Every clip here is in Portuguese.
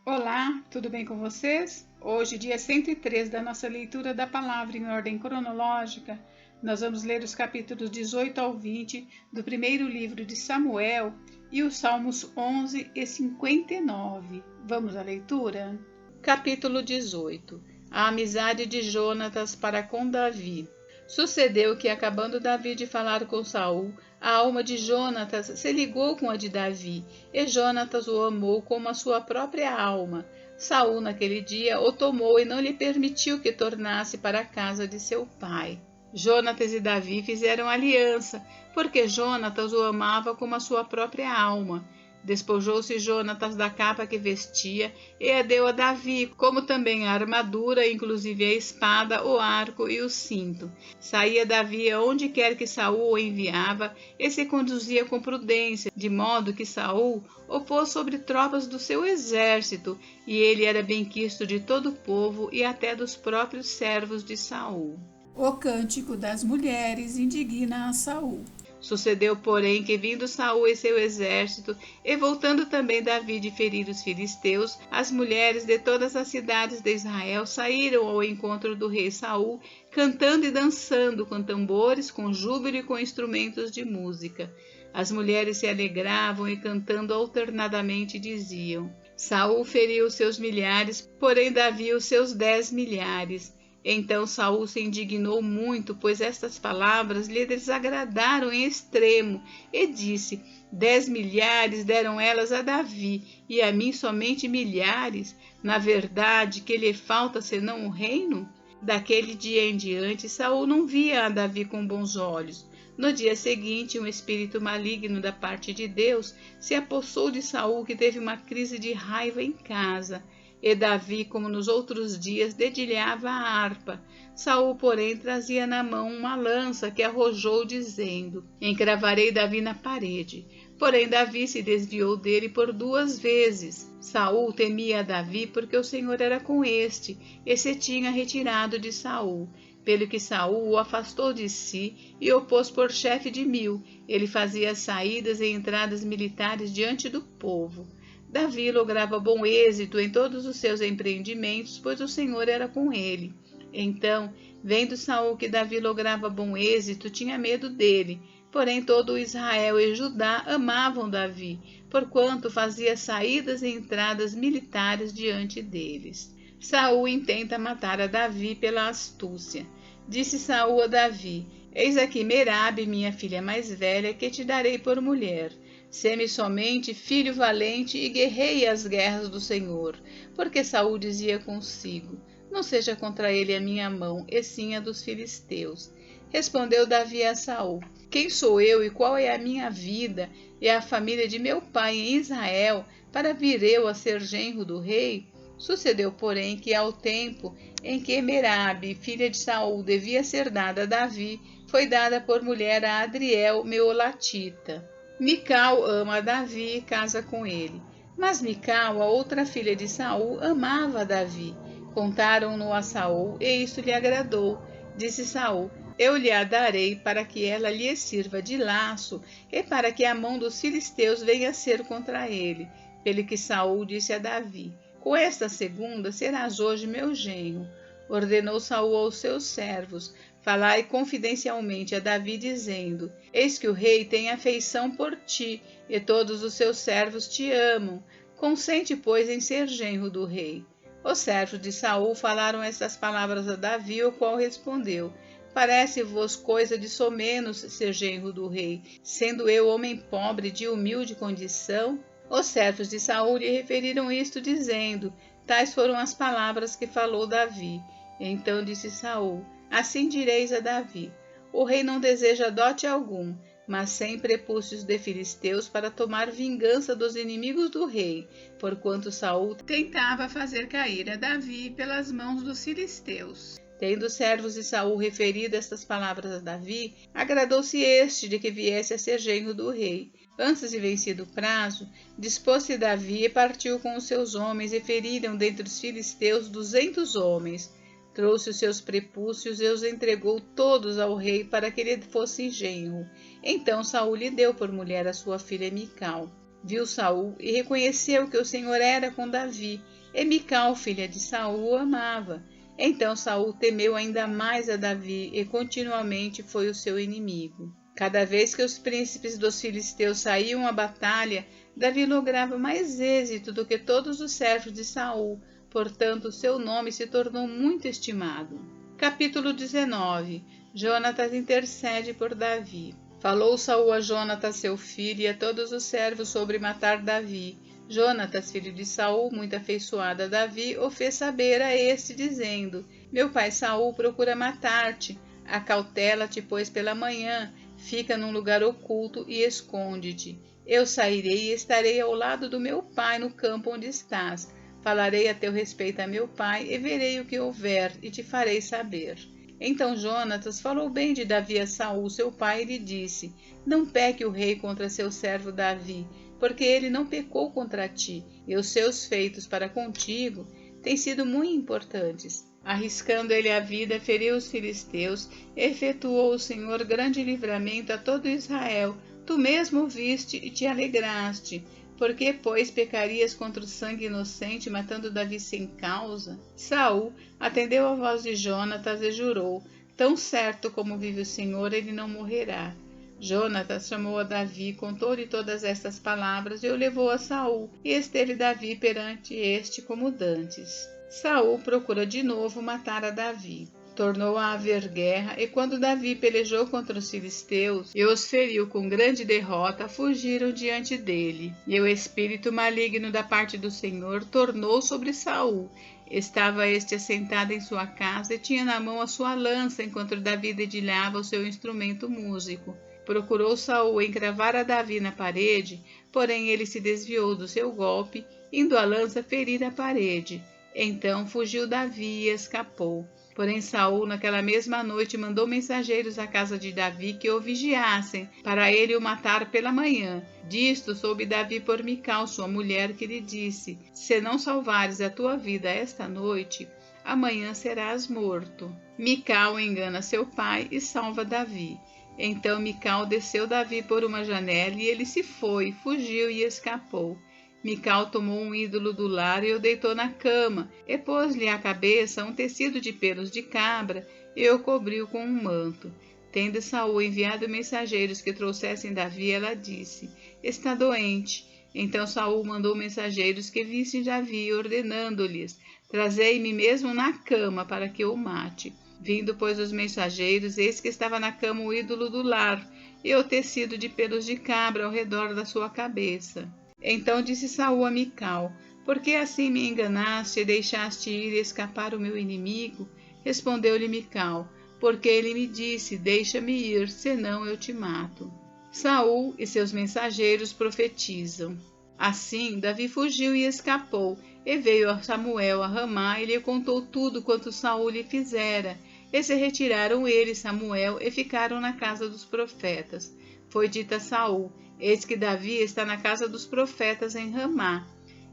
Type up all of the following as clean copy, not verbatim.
Olá, tudo bem com vocês? Hoje, dia 103 da nossa leitura da palavra em ordem cronológica, nós vamos ler os capítulos 18 ao 20 do primeiro livro de Samuel e os Salmos 11 e 59. Vamos à leitura? Capítulo 18. A amizade de Jonatas para com Davi. Sucedeu que, acabando Davi de falar com Saul, a alma de Jonatas se ligou com a de Davi, e Jonatas o amou como a sua própria alma. Saul, naquele dia, o tomou e não lhe permitiu que tornasse para a casa de seu pai. Jonatas e Davi fizeram aliança, porque Jonatas o amava como a sua própria alma. Despojou-se Jonatas da capa que vestia e a deu a Davi, como também a armadura, inclusive a espada, o arco e o cinto. Saía Davi aonde quer que Saul o enviava e se conduzia com prudência, de modo que Saul o pôs sobre tropas do seu exército, e ele era benquisto de todo o povo e até dos próprios servos de Saul. O cântico das mulheres indigna a Saul. Sucedeu, porém, que vindo Saul e seu exército, e voltando também Davi de ferir os filisteus, as mulheres de todas as cidades de Israel saíram ao encontro do rei Saul, cantando e dançando com tambores, com júbilo e com instrumentos de música. As mulheres se alegravam e cantando alternadamente diziam: Saul feriu os seus milhares, porém Davi os seus 10 milhares. Então Saul se indignou muito, pois estas palavras lhe desagradaram em extremo, e disse: 10 milhares deram elas a Davi, e a mim somente milhares. Na verdade, que lhe falta senão o reino? Daquele dia em diante, Saul não via a Davi com bons olhos. No dia seguinte, um espírito maligno da parte de Deus se apossou de Saul, que teve uma crise de raiva em casa. E Davi, como nos outros dias, dedilhava a harpa. Saul, porém, trazia na mão uma lança que arrojou, dizendo: Encravarei Davi na parede. Porém, Davi se desviou dele por 2 vezes. Saul temia a Davi porque o Senhor era com este, e se tinha retirado de Saul. Pelo que Saul o afastou de si e o pôs por chefe de 1000. Ele fazia saídas e entradas militares diante do povo. Davi lograva bom êxito em todos os seus empreendimentos, pois o Senhor era com ele. Então, vendo Saul que Davi lograva bom êxito, tinha medo dele. Porém, todo Israel e Judá amavam Davi, porquanto fazia saídas e entradas militares diante deles. Saul intenta matar a Davi pela astúcia. Disse Saul a Davi: Eis aqui Merabe, minha filha mais velha, que te darei por mulher. Sê-me somente filho valente e guerreie as guerras do Senhor. Porque Saul dizia consigo: Não seja contra ele a minha mão, e sim a dos filisteus. Respondeu Davi a Saul: Quem sou eu e qual é a minha vida e a família de meu pai em Israel, para vir eu a ser genro do rei? Sucedeu, porém, que ao tempo em que Merabe, filha de Saul, devia ser dada a Davi, foi dada por mulher a Adriel, meolatita. Mical ama a Davi e casa com ele. Mas Mical, a outra filha de Saul, amava a Davi. Contaram-no a Saul, e isso lhe agradou. Disse Saul: Eu lhe a darei para que ela lhe sirva de laço, e para que a mão dos filisteus venha a ser contra ele. Pelo que Saul disse a Davi: Com esta segunda serás hoje meu genro. Ordenou Saul aos seus servos: Falai confidencialmente a Davi, dizendo: Eis que o rei tem afeição por ti, e todos os seus servos te amam. Consente, pois, em ser genro do rei. Os servos de Saul falaram estas palavras a Davi, o qual respondeu: Parece-vos coisa de somenos ser genro do rei, sendo eu homem pobre de humilde condição? Os servos de Saul lhe referiram isto, dizendo: Tais foram as palavras que falou Davi. Então disse Saul: Assim direis a Davi: O rei não deseja dote algum, mas 100 prepúcios de filisteus para tomar vingança dos inimigos do rei, porquanto Saul tentava fazer cair a Davi pelas mãos dos filisteus. Tendo os servos de Saul referido estas palavras a Davi, agradou-se este de que viesse a ser genro do rei. Antes de vencido o prazo, dispôs-se Davi e partiu com os seus homens, e feriram dentre os filisteus 200 homens. Trouxe os seus prepúcios e os entregou todos ao rei para que lhe fosse genro. Então Saul lhe deu por mulher a sua filha Mical. Viu Saul e reconheceu que o Senhor era com Davi, e Mical, filha de Saul, o amava. Então Saul temeu ainda mais a Davi e continuamente foi o seu inimigo. Cada vez que os príncipes dos filisteus saíam à batalha, Davi lograva mais êxito do que todos os servos de Saul, portanto seu nome se tornou muito estimado. Capítulo 19. Jonatas intercede por Davi. Falou Saul a Jonatas, seu filho, e a todos os servos sobre matar Davi. Jonatas, filho de Saul, muito afeiçoado a Davi, o fez saber a este, dizendo: Meu pai Saul procura matar-te. Acautela-te, pois, pela manhã, fica num lugar oculto e esconde-te. Eu sairei e estarei ao lado do meu pai no campo onde estás. Falarei a teu respeito a meu pai e verei o que houver e te farei saber. Então Jonatas falou bem de Davi a Saul, seu pai, e lhe disse: Não peque o rei contra seu servo Davi, porque ele não pecou contra ti, e os seus feitos para contigo têm sido muito importantes. Arriscando ele a vida, feriu os filisteus, efetuou o Senhor grande livramento a todo Israel. Tu mesmo viste e te alegraste. Por que, pois, pecarias contra o sangue inocente, matando Davi sem causa? Saul atendeu à voz de Jonatas e jurou: Tão certo como vive o Senhor, ele não morrerá. Jonatas chamou a Davi, contou-lhe todas estas palavras e o levou a Saul, e esteve Davi perante este como dantes. Saul procura de novo matar a Davi. Tornou a haver guerra, e quando Davi pelejou contra os filisteus e os feriu com grande derrota, fugiram diante dele. E o espírito maligno da parte do Senhor tornou sobre Saul. Estava este assentado em sua casa e tinha na mão a sua lança, enquanto Davi dedilhava o seu instrumento músico. Procurou Saul encravar a Davi na parede, porém ele se desviou do seu golpe, indo a lança ferir a parede. Então fugiu Davi e escapou. Porém Saul, naquela mesma noite, mandou mensageiros à casa de Davi que o vigiassem, para ele o matar pela manhã. Disto soube Davi por Mical, sua mulher, que lhe disse: Se não salvares a tua vida esta noite, amanhã serás morto. Mical engana seu pai e salva Davi. Então Mical desceu Davi por uma janela e ele se foi, fugiu e escapou. Mical tomou um ídolo do lar e o deitou na cama, e pôs-lhe à cabeça um tecido de pelos de cabra e o cobriu com um manto. Tendo Saul enviado mensageiros que trouxessem Davi, ela disse: Está doente. Então Saul mandou mensageiros que vissem Davi, ordenando-lhes: Trazei-me mesmo na cama para que o mate. Vindo, pois, os mensageiros, eis que estava na cama o ídolo do lar e o tecido de pelos de cabra ao redor da sua cabeça. Então disse Saul a Mical: Por que assim me enganaste e deixaste ir e escapar o meu inimigo? Respondeu-lhe Mical: Porque ele me disse: Deixa-me ir, senão eu te mato. Saul e seus mensageiros profetizam. Assim Davi fugiu e escapou, e veio a Samuel a Ramá e lhe contou tudo quanto Saul lhe fizera. E se retiraram ele e Samuel e ficaram na casa dos profetas. Foi dito a Saul: Eis que Davi está na casa dos profetas em Ramá.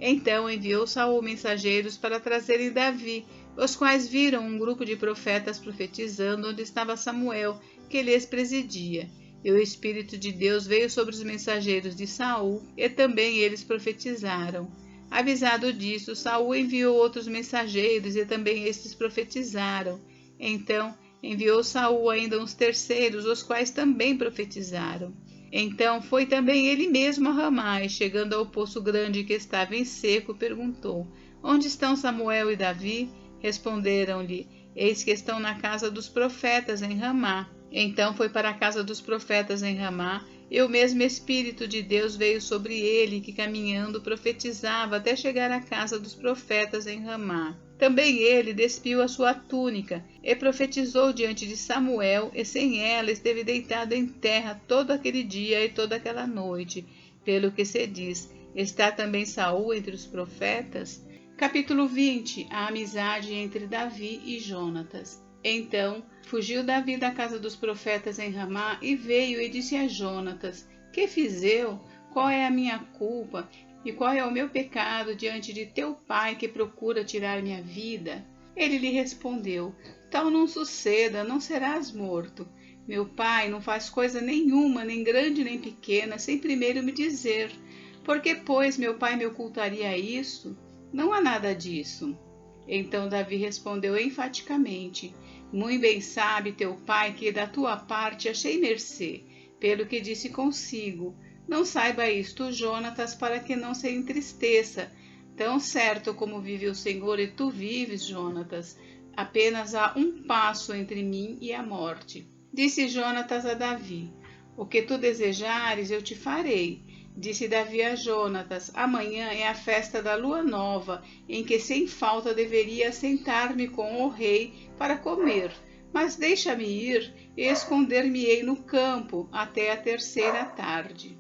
Então enviou Saul mensageiros para trazerem Davi, os quais viram um grupo de profetas profetizando onde estava Samuel, que lhes presidia. E o Espírito de Deus veio sobre os mensageiros de Saul, e também eles profetizaram. Avisado disso, Saul enviou outros mensageiros, e também estes profetizaram. Então enviou Saul ainda uns terceiros, os quais também profetizaram. Então foi também ele mesmo a Ramá, e chegando ao poço grande que estava em seco, perguntou: Onde estão Samuel e Davi? Responderam-lhe: Eis que estão na casa dos profetas em Ramá. Então foi para a casa dos profetas em Ramá, e o mesmo Espírito de Deus veio sobre ele, que caminhando profetizava até chegar à casa dos profetas em Ramá. Também ele despiu a sua túnica e profetizou diante de Samuel, e sem ela esteve deitado em terra todo aquele dia e toda aquela noite. Pelo que se diz: Está também Saul entre os profetas? Capítulo 20. A amizade entre Davi e Jonatas. Então fugiu Davi da casa dos profetas em Ramá e veio e disse a Jonatas: Que fiz eu? Qual é a minha culpa? E qual é o meu pecado diante de teu pai, que procura tirar minha vida? Ele lhe respondeu: Tal não suceda, não serás morto. Meu pai não faz coisa nenhuma, nem grande nem pequena, sem primeiro me dizer. Por que, pois, meu pai me ocultaria isso? Não há nada disso. Então Davi respondeu enfaticamente: Muito bem sabe teu pai que da tua parte achei mercê, pelo que disse consigo: Não saiba isto, Jonatas, para que não se entristeça. Tão certo como vive o Senhor e tu vives, Jonatas, apenas há um passo entre mim e a morte. Disse Jonatas a Davi: O que tu desejares eu te farei. Disse Davi a Jonatas: Amanhã é a festa da lua nova, em que sem falta deveria sentar-me com o rei para comer. Mas deixa-me ir e esconder-me-ei no campo até a terceira tarde.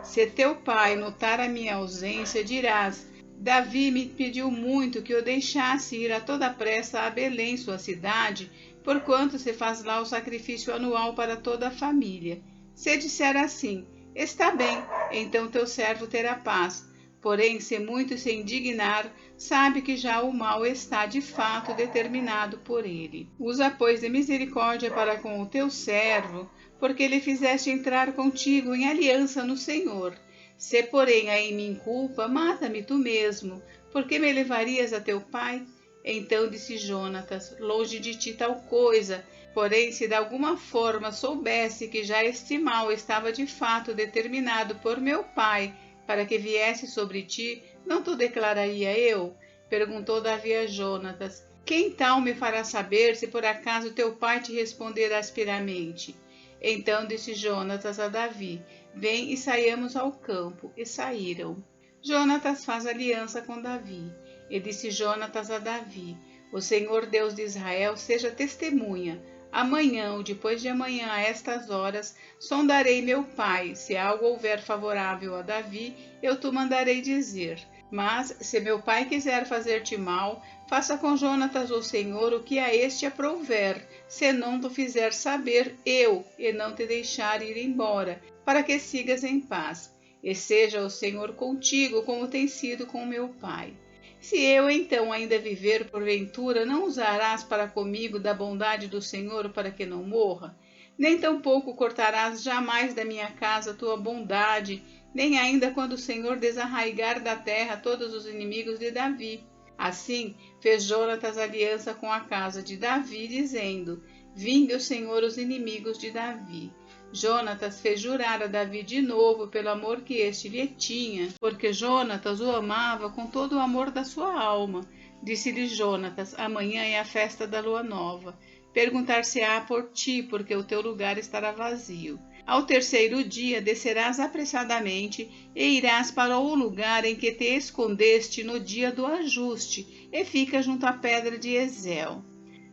Se teu pai notar a minha ausência, dirás: Davi me pediu muito que eu deixasse ir a toda pressa a Belém, sua cidade, porquanto se faz lá o sacrifício anual para toda a família. Se disser assim: Está bem, então teu servo terá paz. Porém, se muito se indignar, sabe que já o mal está de fato determinado por ele. Usa, pois, de misericórdia para com o teu servo, porque ele fizeste entrar contigo em aliança no Senhor. Se, porém, a em mim culpa, mata-me tu mesmo, porque me levarias a teu pai? Então disse Jonatas: Longe de ti tal coisa. Porém, se de alguma forma soubesse que já este mal estava de fato determinado por meu pai para que viesse sobre ti, não te declararia eu? Perguntou Davi a Jonatas: Quem tal me fará saber se por acaso teu pai te responder asperamente? Então disse Jonatas a Davi: Vem e saiamos ao campo. E saíram. Jonatas faz aliança com Davi. E disse Jonatas a Davi: O Senhor Deus de Israel seja testemunha. Amanhã ou depois de amanhã, a estas horas, sondarei meu pai. Se algo houver favorável a Davi, eu te mandarei dizer. Mas, se meu pai quiser fazer-te mal, faça com Jonatas o Senhor o que a este aprouver, se não te fizer saber eu, e não te deixar ir embora, para que sigas em paz. E seja o Senhor contigo, como tem sido com meu pai. Se eu então ainda viver, porventura, não usarás para comigo da bondade do Senhor para que não morra? Nem tampouco cortarás jamais da minha casa a tua bondade, nem ainda quando o Senhor desarraigar da terra todos os inimigos de Davi. Assim fez Jonatas aliança com a casa de Davi, dizendo: Vingue o Senhor os inimigos de Davi. Jonatas fez jurar a Davi de novo pelo amor que este lhe tinha, porque Jonatas o amava com todo o amor da sua alma. Disse-lhe Jonatas: Amanhã é a festa da lua nova. Perguntar-se-á por ti, porque o teu lugar estará vazio. Ao terceiro dia descerás apressadamente e irás para o lugar em que te escondeste no dia do ajuste, e fica junto à pedra de Ezel.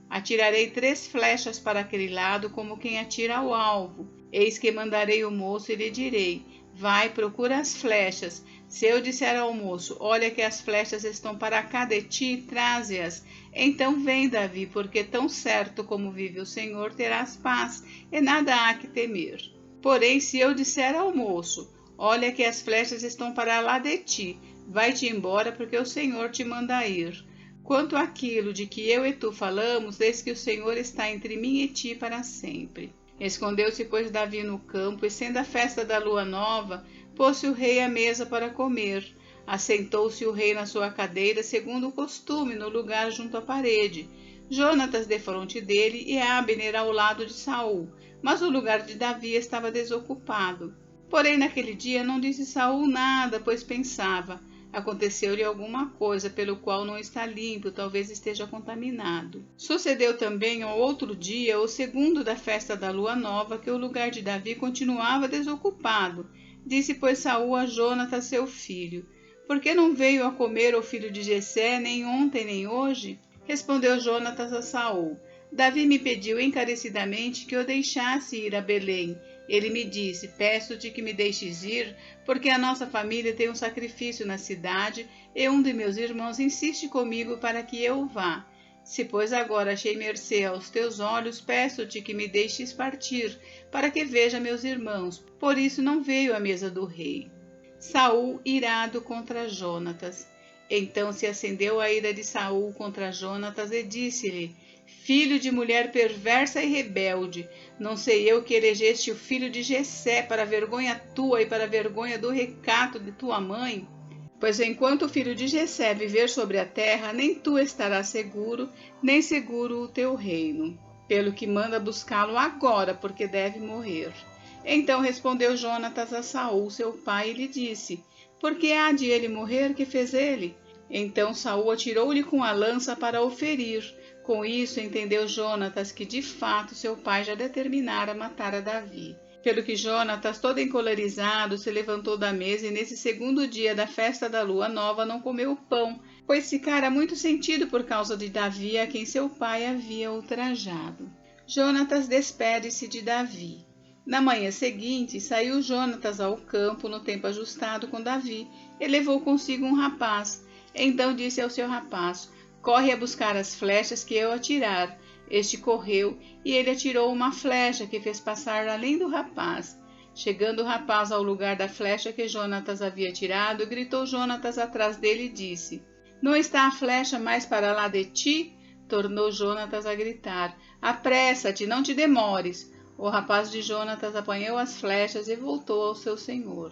Atirarei 3 flechas para aquele lado, como quem atira ao alvo. Eis que mandarei o moço e lhe direi: Vai, procura as flechas. Se eu disser ao moço: Olha que as flechas estão para cá de ti, traze-as. Então vem, Davi, porque tão certo como vive o Senhor, terás paz, e nada há que temer. Porém, se eu disser ao moço: Olha que as flechas estão para lá de ti, vai-te embora, porque o Senhor te manda ir. Quanto àquilo de que eu e tu falamos, eis que o Senhor está entre mim e ti para sempre. Escondeu-se, pois, Davi no campo, e sendo a festa da lua nova, pôs-se o rei à mesa para comer. Assentou-se o rei na sua cadeira, segundo o costume, no lugar junto à parede. Jonatas defronte dele e Abner ao lado de Saul, mas o lugar de Davi estava desocupado. Porém, naquele dia não disse Saul nada, pois pensava: aconteceu-lhe alguma coisa pelo qual não está limpo, talvez esteja contaminado. Sucedeu também ao outro dia, o segundo da festa da lua nova, que o lugar de Davi continuava desocupado. Disse, pois, Saul a Jonatas, seu filho: Por que não veio a comer o filho de Jessé, nem ontem, nem hoje? Respondeu Jonatas a Saul: Davi me pediu encarecidamente que eu deixasse ir a Belém. Ele me disse: Peço-te que me deixes ir, porque a nossa família tem um sacrifício na cidade, e um de meus irmãos insiste comigo para que eu vá. Se, pois, agora achei mercê aos teus olhos, peço-te que me deixes partir, para que veja meus irmãos. Por isso não veio à mesa do rei. Saul irado contra Jonatas. Então se acendeu a ira de Saul contra Jonatas e disse-lhe: filho de mulher perversa e rebelde. Não sei eu que elegeste o filho de Jessé para a vergonha tua e para a vergonha do recato de tua mãe? Pois enquanto o filho de Jessé viver sobre a terra, nem tu estarás seguro, nem seguro o teu reino. Pelo que manda buscá-lo agora, porque deve morrer. Então respondeu Jonatas a Saul, seu pai, e lhe disse: Por que há de ele morrer? Que fez ele? Então Saul atirou-lhe com a lança para o ferir. Com isso entendeu Jonatas que de fato seu pai já determinara matar a Davi. Pelo que Jonatas, todo encolerizado, se levantou da mesa e nesse segundo dia da festa da lua nova não comeu pão, pois ficara muito sentido por causa de Davi, a quem seu pai havia ultrajado. Jonatas despede-se de Davi. Na manhã seguinte, saiu Jonatas ao campo no tempo ajustado com Davi e levou consigo um rapaz. Então disse ao seu rapaz: Corre a buscar as flechas que eu atirar. Este correu, e ele atirou uma flecha que fez passar além do rapaz. Chegando o rapaz ao lugar da flecha que Jonatas havia tirado, gritou Jonatas atrás dele e disse: Não está a flecha mais para lá de ti? Tornou Jonatas a gritar: Apressa-te, não te demores. O rapaz de Jonatas apanhou as flechas e voltou ao seu senhor.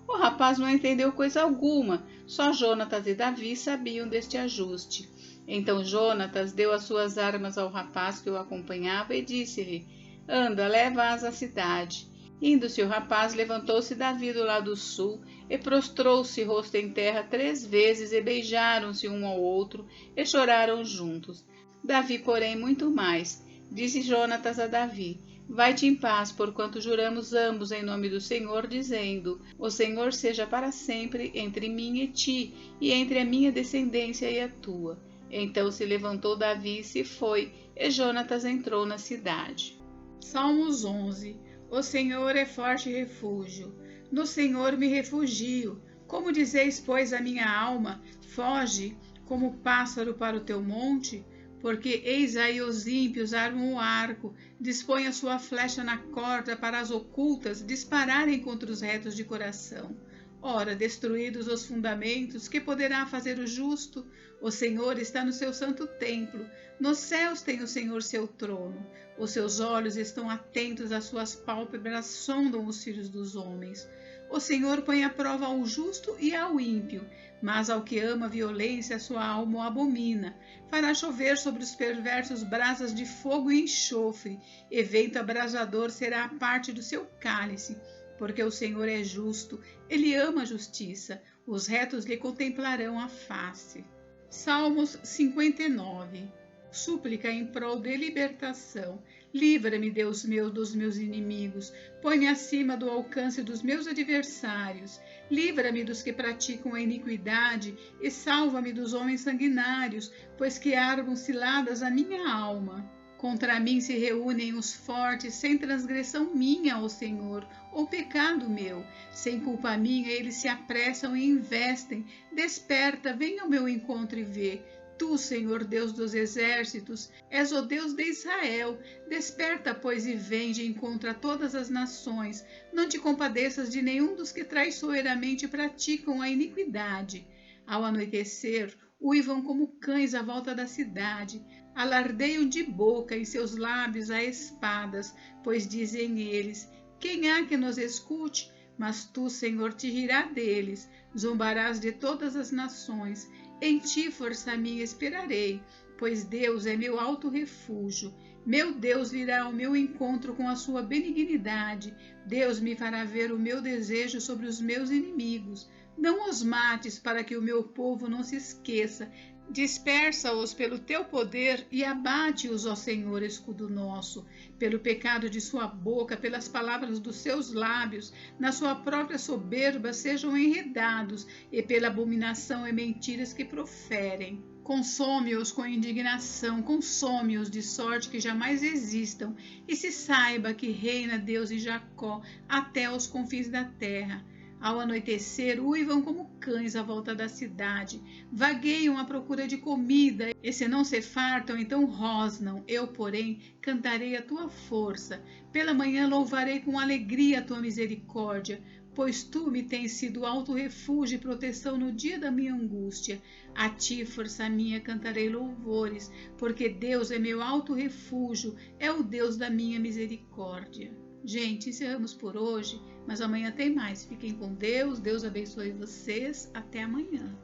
O rapaz não entendeu coisa alguma, só Jonatas e Davi sabiam deste ajuste. Então Jonatas deu as suas armas ao rapaz que o acompanhava e disse-lhe: Anda, leva-as à cidade. Indo-se o rapaz, levantou-se Davi do lado sul e prostrou-se rosto em terra 3 vezes e beijaram-se um ao outro e choraram juntos. Davi, porém, muito mais. Disse Jonatas a Davi: Vai-te em paz, porquanto juramos ambos em nome do Senhor, dizendo: O Senhor seja para sempre entre mim e ti, e entre a minha descendência e a tua. Então se levantou Davi e se foi, e Jonatas entrou na cidade. Salmos 11. O Senhor é forte refúgio. No Senhor me refugio. Como dizeis, pois, a minha alma, foge como pássaro para o teu monte? Porque eis aí os ímpios armam o arco, dispõem a sua flecha na corda para as ocultas dispararem contra os retos de coração. Ora, destruídos os fundamentos, que poderá fazer o justo? O Senhor está no seu santo templo. Nos céus tem o Senhor seu trono. Os seus olhos estão atentos, as suas pálpebras sondam os filhos dos homens. O Senhor põe à prova ao justo e ao ímpio, mas ao que ama a violência, a sua alma o abomina. Fará chover sobre os perversos brasas de fogo e enxofre, e vento abrasador será a parte do seu cálice. Porque o Senhor é justo, ele ama a justiça, os retos lhe contemplarão a face. Salmos 59. Súplica em prol de libertação. Livra-me, Deus meu, dos meus inimigos. Põe-me acima do alcance dos meus adversários. Livra-me dos que praticam a iniquidade e salva-me dos homens sanguinários, pois que armam ciladas a minha alma. Contra mim se reúnem os fortes, sem transgressão minha, ó Senhor, ou pecado meu. Sem culpa minha, eles se apressam e investem. Desperta, vem ao meu encontro e vê. Tu, Senhor Deus dos exércitos, és o Deus de Israel. Desperta, pois, e vem de encontro a todas as nações. Não te compadeças de nenhum dos que traiçoeiramente praticam a iniquidade. Ao anoitecer, uivam como cães à volta da cidade. Alardeiam de boca, em seus lábios há espadas, pois dizem eles: Quem há que nos escute? Mas tu, Senhor, te rirá deles, zombarás de todas as nações. Em ti, força minha, esperarei, pois Deus é meu alto refúgio. Meu Deus virá ao meu encontro com a sua benignidade. Deus me fará ver o meu desejo sobre os meus inimigos. Não os mates, para que o meu povo não se esqueça. Dispersa-os pelo teu poder e abate-os, ó Senhor, escudo nosso, pelo pecado de sua boca, pelas palavras dos seus lábios, na sua própria soberba sejam enredados e pela abominação e mentiras que proferem. Consome-os com indignação, consome-os de sorte que jamais existam, e se saiba que reina Deus em Jacó até os confins da terra. Ao anoitecer, uivam como cães à volta da cidade, vagueiam à procura de comida, e se não se fartam, então rosnam. Eu, porém, cantarei a tua força. Pela manhã louvarei com alegria a tua misericórdia, pois tu me tens sido alto refúgio e proteção no dia da minha angústia. A ti, força minha, cantarei louvores, porque Deus é meu alto refúgio, é o Deus da minha misericórdia. Gente, encerramos por hoje, mas amanhã tem mais. Fiquem com Deus, Deus abençoe vocês. Até amanhã.